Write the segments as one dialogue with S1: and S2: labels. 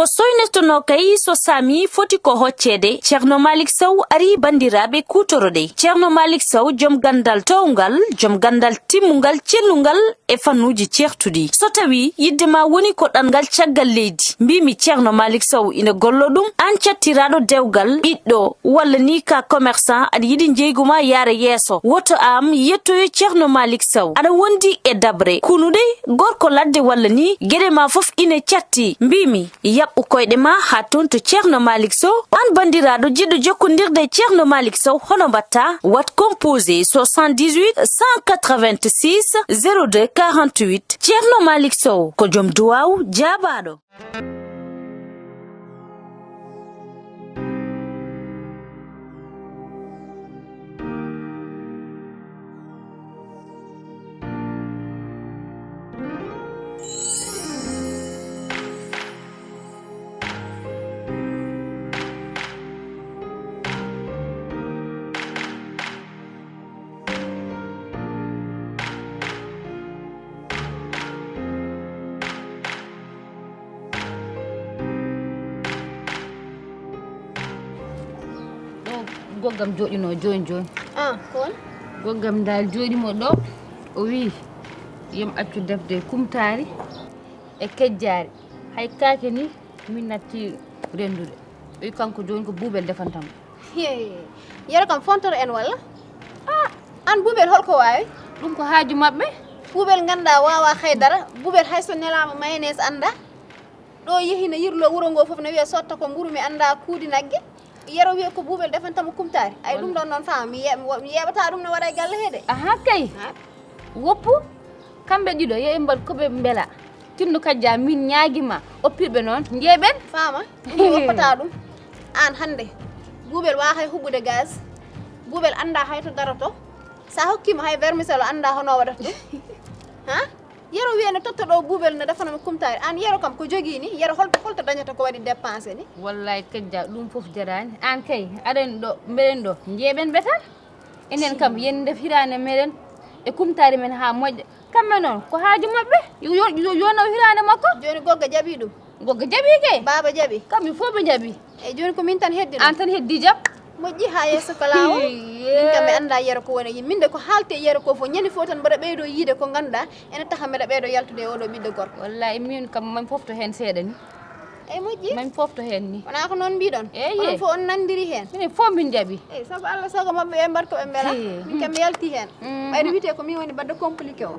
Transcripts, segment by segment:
S1: ko soynestono kay so sami foti ko hoccede Ceerno Malick Sow ari bandiraɓe kutorode Ceerno Malick Sow jom gandal towngal jom gandal timmungal cellungal e fannuji certudi so tawi yidde ma woni ko ɗangal caggal leydi mbimi Ceerno Malick Sow ina gollo ɗum an cattiraɗo dewgal ɓiɗɗo walla ni ka commerçant aɗa yiɗi jeyguma yaara yeeso woto am yettoyo Ceerno Malick Sow aɗa wondi e dabre kunude gorko ladde walla ni gueɗe ma fof ine catti mbimi yaɓɓu koyɗe ma ha ton to Ceerno Malick Sow an bandiraɗo jiɗɗo jokkodirde Ceerno Malick Sow hono mbatta wat composé 78 186 02 48 Ceerno Malick Sow ko joom duwaw jaabaɗo.
S2: Goggam joɗino joni
S3: kon
S2: goggam dal joɗimo ɗo o wi yim accu defde kumtari e kejjari hay kake ni min natti rendude wi kanko joni ko buubel defantamo
S3: yero kam fontoro en walla an buubel holko wawi
S2: ɗum ko haaju mabɓe
S3: buubel ganda wawa haydara buubel hayso nelama mayonnaise anda ɗo yehina yirlo wuro ngo foof ne wiya sotta ko mburu mi anda kuudi nagge yero wiye ko buubel defantamo kumtari ay ɗum ɗon noon fama mi yeɓata ɗum ne waɗa e galle heede
S2: aha kay woppu kamɓe ɗiɗo yo ɓe mbad koɓe beela tinno kajja min ñaaguima oppirɓe noon jeeɓen
S3: fama ɗum woppata ɗum an hande buubel wa hay huɓɓude gaz buubel anda hay to daroto sa hokkima hay vermicelle anda hono waɗata ɗum ha yero wiye ne totta ɗo buubel ne defanami kumtari an yero kam ko jogui ni yero holto dañata ko waɗi dépensé ni
S2: wallay kajja ɗum foof jarani an kay aɗani ɗo mbeɗen ɗo jeeɓen ɓe tan enen kam yen def hirane meɗen e kumtari men ha moƴƴa kamɓe noon ko haaju mabɓe yonaw hirane makko
S3: joni gogga jaaɓi ɗum
S2: gogga jaaɓi kay
S3: baba jaaɓi
S2: kamɓe fof ɓe jaaɓi
S3: eyyi joni ko min tan heddi
S2: an tan heddi jaam
S3: moƴƴi ha yesso ko lawol min kam mi anda yero ko woni minde ko haalte yero ko fo ñande fo tan mbaɗa ɓeydo yiide ko ganduɗa ene taha mbeɗa ɓeydo yaltude oɗo ɓiɗɗo gorko
S2: wallahi min kam mami fofto hen seeɗa ni
S3: eyyi moƴƴi
S2: mami fofto hen ni
S3: wona ko noon mbiɗon onon fo on nandiri hen
S2: minen fof min jaaɓi
S3: eyyi saabu Allah sago mabɓe ɓe mbat koɓe beela min kam mi yalti hen ɓayde wiyete ko min woni badde compliqué o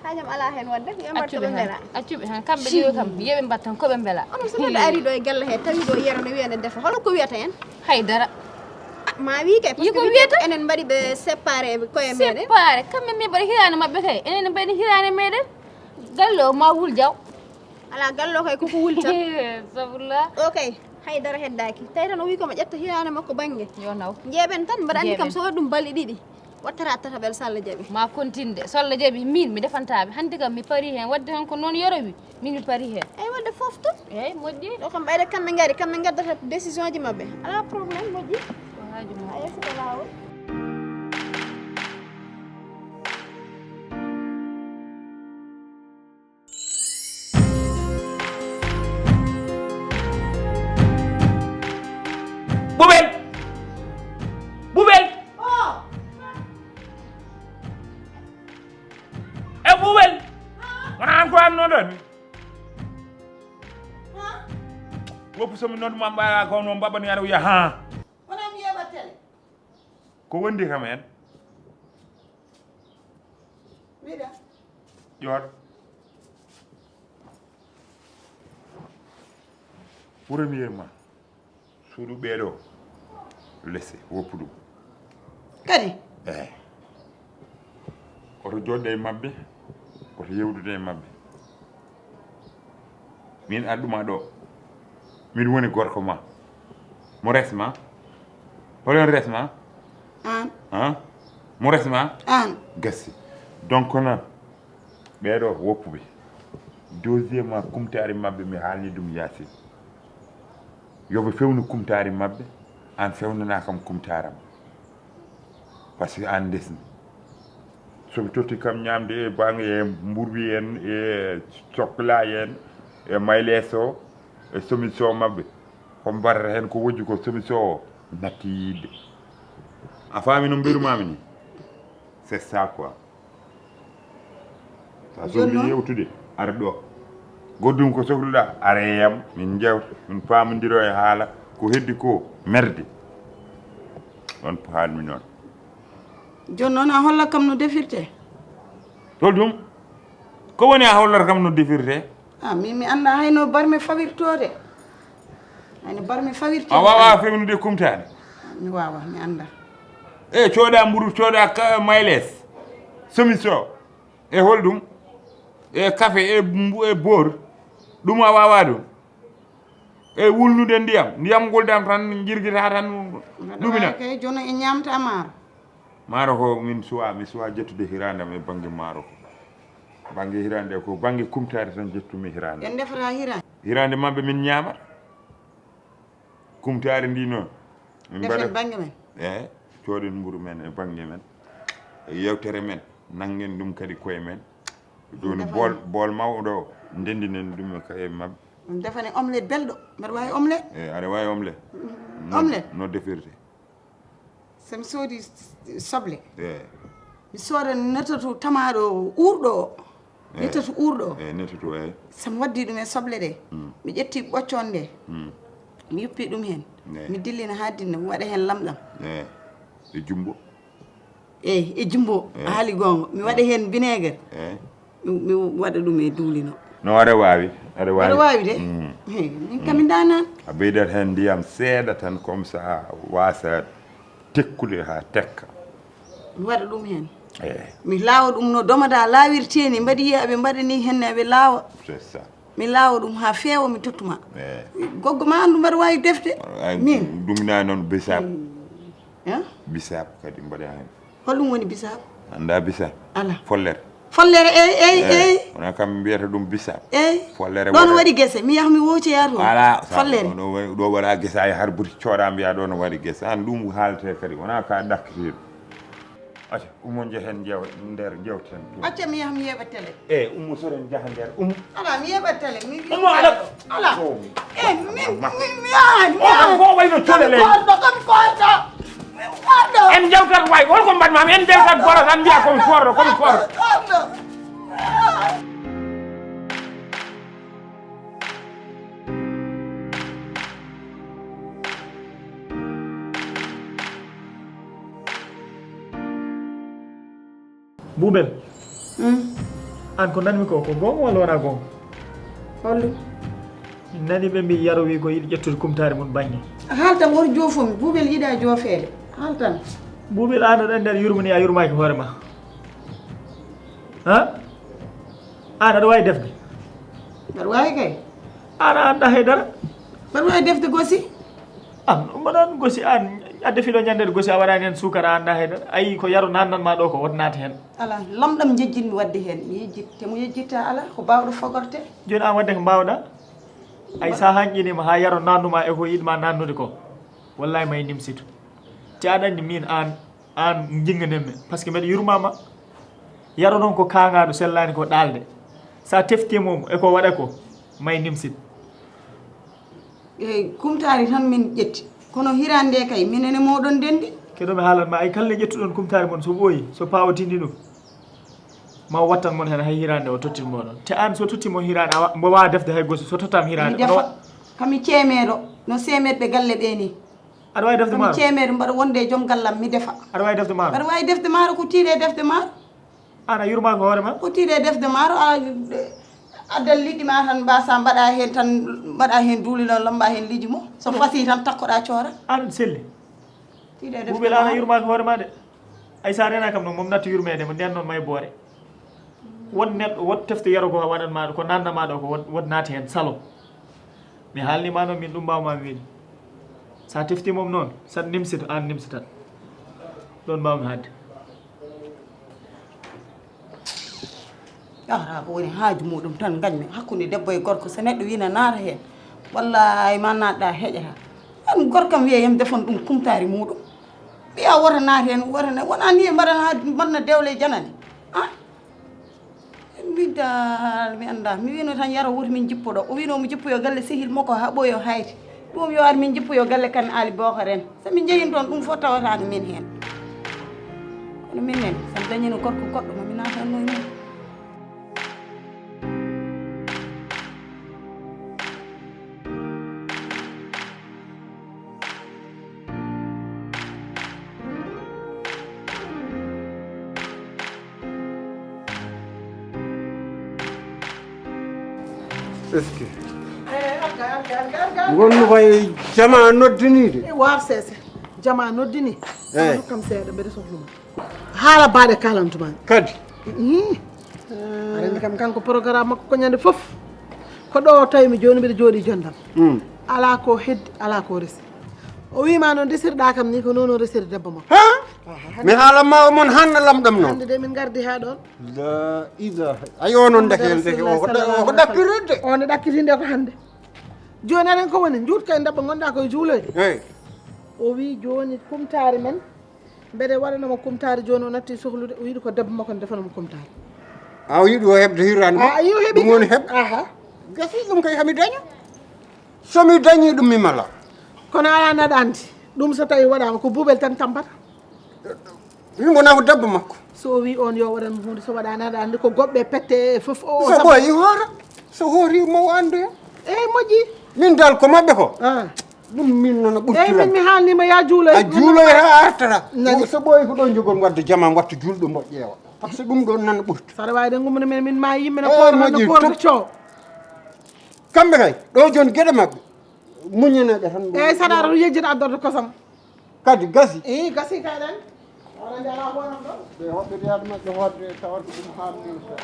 S3: hajam ala hen wadde ɓe mbat koɓe beela
S2: accuɓe hen kamɓe ɗiɗo kam yeɓe mbattan koɓe beela
S3: onon so neɗɗo ari ɗo e galle he tawi ɗo yero ne wiya ne defa holo ko wiyata hen
S2: haydara
S3: ma wi kay parce que enen mbaɗi ɓe séparé koye meɗen
S2: séparé kamɓe min mbaɗa hirane mabɓe kay enen mbaɗi hirane meɗen galle o ma wul jaw
S3: ala gallo kay koko wulta
S2: sabullah
S3: o kay haydara heddaki tawi tan o wi komo ƴetta hirane makko banggue
S2: yo naw
S3: jeeɓen tan mbaɗa andi kam so waɗi ɗum balɗe ɗiɗi wattata tataɓel so Allah jaaɓi
S2: ma continde so Allah jaaɓi min mi defantaɓe hande kam mi pari hen wadde hen ko noon yorowi min mi pari hen
S3: eyyi wadde foof to
S2: eyyi moƴƴi
S3: ɗo kam ɓayde kamɓe gaari kamɓe gaddata décision ji mabɓe ala probléme moƴƴi
S2: haaju ma
S3: a yesso ko lawol
S4: Boubel e Boubel wona an ko an noon ɗon woppu somi noon ma ɓaya ko noon mbaɓani aɗa wiya ha
S5: wona mi yeɓa télé
S4: ko wondi kam en
S5: mbiɗa
S4: ƴoot premièrement suuɗu ɓeeɗo lesse woppu ɗum
S5: kadi
S4: eyi oto joɗɗe e mabɓe oto yewdude e mabɓe min adduma ɗo min woni gorko ma mo resma holon resma
S5: an
S4: mo resma
S5: an
S4: gassi donc noon ɓeeɗo woppuɓe deuxiémement kumtari mabɓe mi haalni ɗum yaasi yoɓe fewnu kumtari mabɓe an fewnana kam kumtaram par ce que an ndesni somi totti kam ñamde e bange e mburwi en e chocolat en e maylees o e solution mabɓe ko mbarata hen ko wojji ko solution o natti yidde a faami no mbirumami ni c'est ça quoi sa sohli yewtude ara ɗo goddum ko sohluɗa ara yam min jewta min pamodiro e haala ko heddi ko merde on haalmi noon
S5: joni noon a holla kam no defirte
S4: tol ɗum ko woni a hollata kam no defirte
S5: min mi anda hayno barmi fawirtode hayno barmi fawirtode
S4: a wawa fewnude kumtade
S5: mi wawa mi anda
S4: e cooɗa mburu cooɗa mayles solution e holɗum e café e boor ɗum a wawa ɗum e wulnude ndiyam guldam tan jirguita tan ɗumina
S5: kay joni e ñamta maaro
S4: maaro ko min mi suwa jettude hirandam e banggue maaro ko banggue hirande ko banggue kumtade tan jettumi hirande
S5: en defata
S4: hirande mabɓe min ñaama kumtade ndi noon min
S5: defen banggue men
S4: e cooɗen mburu men e banggue men e yewtere men nangen ɗum kadi koye men joni bool mawɗo o ndendinen ɗum e mabɓe
S5: defane omelette belɗo mbaɗa wawi omelette
S4: e aɗa wawi omelette
S5: omelette
S4: no defirte
S5: somi soodi soble
S4: e
S5: mi sooda nettoto tamaɗo uurɗo o nettoto uurɗo o
S4: e nettoto e
S5: somi waddi ɗum e soble ɗe mi ƴetti ɓoccon ɗe mi yuppi ɗum hen mi dillina ha dinna mi waɗa hen lamɗam
S4: e jumbo
S5: eyi e jumbo haali gonga mi waɗa hen vinaigre mi waɗa ɗum e duulino
S4: no aɗa wawi
S5: aɗa wawi de min kam mi danan
S4: a ɓeydat hen ndiyam seeɗa tan comme ça wasa tekkude ha tekka
S5: mi waɗa ɗum hen mi laawa ɗum no domada laawirte ni mbaɗi yiya ɓe mbaɗani henne eɓe laawa
S4: c'est ça
S5: mi laawa ɗum ha feewa mi tottuma goggo ma andu mbaɗa wawi defde min
S4: ɗumina noon bisab bisab kadi mbaɗa hen
S5: holɗum woni bisab
S4: anda bisab
S5: ala
S4: follere
S5: follere eyi
S4: wona kam mbiyata ɗum bisab
S5: eyi
S4: follere
S5: ɗon waɗi guese mi yaha mi wocoya to
S4: ala
S5: follere
S4: ɗo waɗa guesa e har buti cooɗa mbiya ɗo no waɗi guesa an ɗum haalate kadi wona ka ɗakkitiɗo acca ummo jehen nder jewten
S5: acca mi yaha mi yeeɓa télé
S4: e ummo soren jaha nder ummo
S5: ala mi yeeɓa télé
S4: ummo ala
S5: min
S4: ko wayno colele
S5: kam korɗo
S4: en jewtat way holko mbaɗmami en jewtat goro tan mbiya komi korɗo
S6: Boubel an ko nanmi ko gonga walla wona gonga
S5: hollu
S6: nani ɓe mbi yaro wi ko yiɗi ƴettude kumtare mum banggue
S5: haaltan woto joofomi Boubel yiɗa joofede haaltan
S6: Boubel an aɗa andi aɗa yurmini a yurmaki hoorema an aɗa wawi defde
S5: mbaɗa wawi kay
S6: an a anda haydara
S5: mbaɗa wawi defde gosi
S6: an mbaɗan gosi an a defiɗo ñandede gosi a waɗani hen sukara a anda haydara ayi ko yaro nandanma ɗo ko wot naata hen
S5: ala lamɗam jejjinmi wadde hen mi yejjit te mo yejjitta ala ko bawɗo fogorte
S6: joni an wadde ko mbawɗa ay sa hanƴinima ha yaro nannuma e ko yiɗma nannude ko wallahi may nimsito te aɗa andi min an jinganenmi par ce que mbeɗa yurmama yaro noon ko kangaɗo sellani ko ɗalde sa teftimomo eko waɗa ko may nimsit
S5: eyyi kumtari tan min ƴetti kono hirande kay minene moɗon dendi
S6: keɗomi haalatma ay kala ƴettuɗon kumtari mon so ɓooyi so pawatindi ɗum ma wattan mon hen hay hirande o tottinmo ɗon te an so tottimo hirande mbo wawa defde hay gosi so tottam hirande
S5: kami ceemeɗo no semeɗɓe galle ɓe ni
S6: aɗa wawi defde maaro
S5: kami ceemeɗo mbaɗa wonde e joom gallam mi defa
S6: aɗa wawi defde maaro
S5: mbaɗa wawi defde maaro ko tiiɗe defde maaro
S6: an a yurmako hoorema
S5: ko tiiɗe defde maaro addal liɗɗi ma tan mbasa mbaɗa hen tan mbaɗa hen duulino lamba hen liiji mo so fasi tan takkoɗa coora
S6: an selli
S5: tiiɗe defde
S6: Boubel an a yurmako hoorema de ay sa rena kam noon mom natti yurmede mo nden noon may boore won neɗɗo wot tefte yaro ko waɗanmaɗo ko nannamaɗo ko wot naati hen salo mi haalnima noon min ɗum mbawmami wiide sa teftimom noon saɗa nimsito an nimsitat ɗon mbawmi hadde
S5: ara ko woni haaju muɗum tan gañmi hakkude debbo e gorko so neɗɗo wina naata hen wallahi ma natɗa heƴata an gorkam wiya yam defon ɗum kumtari muɗum ɓiya wota naata hen wotane wona ni mbaɗana dewle janani min dal mi anda mi wino tan yaro wuti min jippoɗo o wino mo jippoyo galle sehil makko ha ɓoyo hayde ɗum yo ar min jippoyo galle kan ali bokaren somin jeeyin toon ɗum fof tawatani min hen kono minnen san dañino gorko goɗɗo mami natanno min
S7: est-ce que gonno koye jama noddinide
S8: war sese jama noddini
S7: Eyi.
S8: kam seeɗa mbeɗa sohluma haala baɗe kalantuma
S7: kadi
S8: aɗa kam kanko programme makko ko ñande foof ko ɗo tawimi joni mbiɗa jooɗi jondam ala ko heddi ala ko resi o wima noon resirɗa kam ni ko noon o resiri debbo makko
S7: ha mi haalanma omon hanna lamɗam noon
S8: hande de min gardi ha ɗon
S7: la ilaha ayo noon ndekelde ko ɗappiride
S8: on e ɗakkitinde ko hande joni aɗen ko woni juut kay dabɓa gonɗa koye juuloyde
S7: eyyi
S8: o wi joni kumtari men mbeɗe waɗanoma kumtari joni o natti sohlude o yiɗi ko debbo makko ne defanamo kumtari
S7: a yiɗi o heɓde hirande
S8: a yi o heeɓi
S7: ɗum woni heɓ
S8: aha
S7: gasi ɗum kay hami daña somi dañi ɗum mi mala
S8: kono ala naɗa andi ɗum so tawi waɗama ko buubel tan tampata
S7: min gona ko debbo makko
S8: so o wi on yo waɗan hunde so waɗa naɗa andi ko goɓɓe pette foof o
S7: so ɓoyi hoora so hoori mo andoya
S8: eyyi moƴƴi
S7: min dal ko mabɓe ko
S8: ah
S7: ɗum min nono
S8: eyyi min
S7: ɓurtiran
S8: mi haalnima ya juuloy
S7: a juuloyta a artata
S8: Nani.
S7: so ɓooyi ko ɗon jogol wadde jama wattu julɗo mo ƴeewa par ce que ɗum ɗon nana ɓurti
S8: saɗa wawi de gummude men min ma yimmene
S7: Eyyi,
S8: kooro
S7: moƴƴi,
S8: hande kooro
S7: tut.
S8: coow
S7: kamɓe kay ɗo joni gueɗe mabɓe muñaneɓe tan
S8: eyyi saɗa aɗa yejjita addorde kosam
S7: kadi gasi
S8: i gasi kayɗen onande ala bonam ɗon
S7: ɓe hoɓɓete haade maɓɓe hodde tawata ɗum haalnita